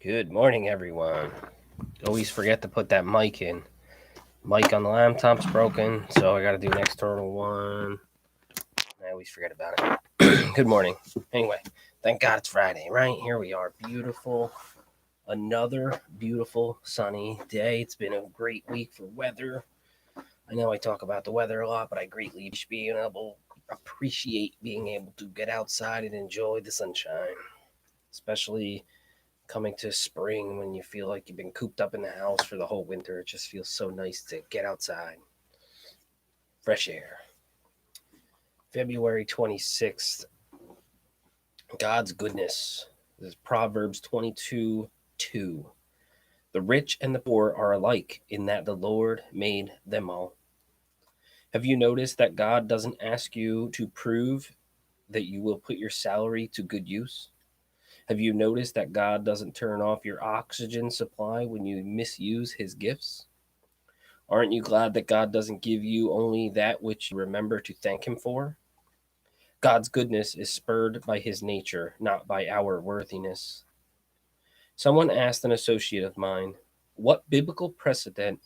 Good morning, everyone. Always forget to put that mic in. Mic on the laptop's broken, so I got to do an external one. I always forget about it. Good morning. Anyway, thank God it's Friday, right? Here we are. Beautiful. Another beautiful sunny day. It's been a great week for weather. I know I talk about the weather a lot, but I greatly appreciate being able to get outside and enjoy the sunshine, especially coming to spring when you feel like you've been cooped up in the house for the whole winter. It just feels so nice to get outside. Fresh air. February 26th. God's goodness. This is Proverbs 22:2. The rich and the poor are alike in that the Lord made them all. Have you noticed that God doesn't ask you to prove that you will put your salary to good use? Have you noticed that God doesn't turn off your oxygen supply when you misuse his gifts? Aren't you glad that God doesn't give you only that which you remember to thank him for? God's goodness is spurred by his nature, not by our worthiness. Someone asked an associate of mine, "What biblical precedent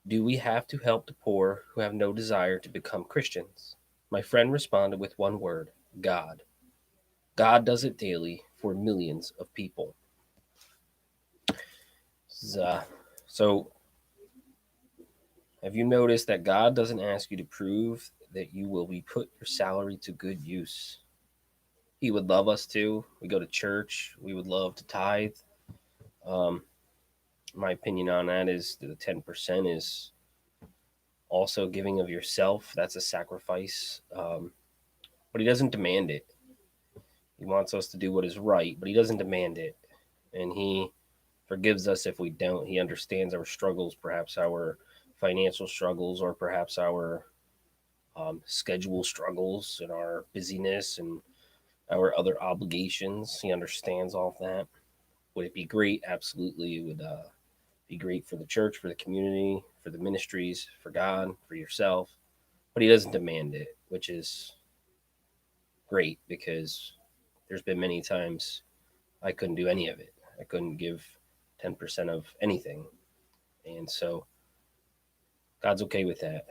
do we have to help the poor who have no desire to become Christians?" My friend responded with one word: God. God does it daily for millions of people. So, have you noticed that God doesn't ask you to prove that you will be put your salary to good use? He would love us to. We go to church. We would love to tithe. Um, my opinion on that is the 10% is also giving of yourself. That's a sacrifice. But he doesn't demand it. He wants us to do what is right, but he doesn't demand it. And he forgives us if we don't. He understands our struggles, perhaps our financial struggles, or perhaps our schedule struggles and our busyness and our other obligations. He understands all of that. Would it be great? Absolutely. It would be great for the church, for the community, for the ministries, for God, for yourself. But he doesn't demand it, which is great because there's been many times I couldn't do any of it. I couldn't give 10% of anything. And so God's okay with that.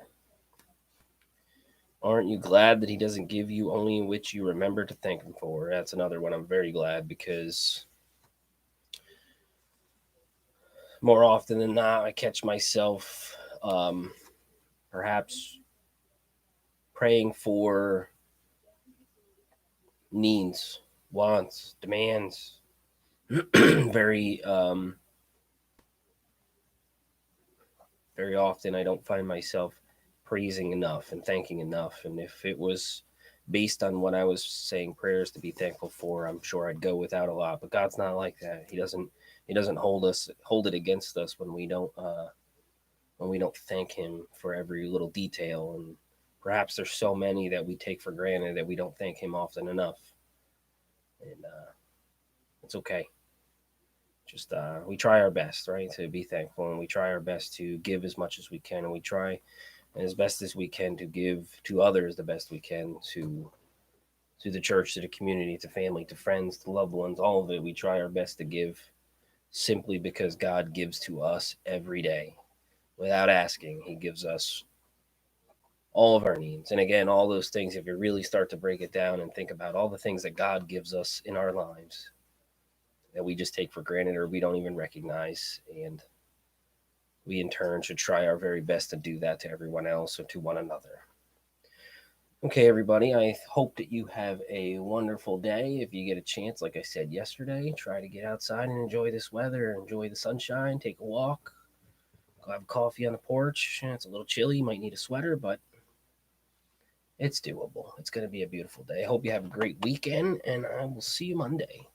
Aren't you glad that he doesn't give you only in which you remember to thank him for? That's another one. I'm very glad because more often than not, I catch myself perhaps praying for needs, wants, demands. very, very often, I don't find myself praising enough and thanking enough. And if it was based on what I was saying prayers to be thankful for, I'm sure I'd go without a lot. But God's not like that. He doesn't hold it against us when we don't thank him for every little detail. And perhaps there's so many that we take for granted that we don't thank him often enough. And it's okay. Just we try our best, right, to be thankful, and we try our best to give as much as we can, and we try as best as we can to give to others the best we can, to the church, to the community, to family, to friends, to loved ones, all of it. We try our best to give simply because God gives to us every day without asking. He gives us all of our needs. And again, all those things, if you really start to break it down and think about all the things that God gives us in our lives that we just take for granted or we don't even recognize. And we in turn should try our very best to do that to everyone else or to one another. Okay, everybody, I hope that you have a wonderful day. If you get a chance, like I said yesterday, try to get outside and enjoy this weather, enjoy the sunshine, take a walk, go have coffee on the porch. It's a little chilly, you might need a sweater, but it's doable. It's going to be a beautiful day. I hope you have a great weekend, and I will see you Monday.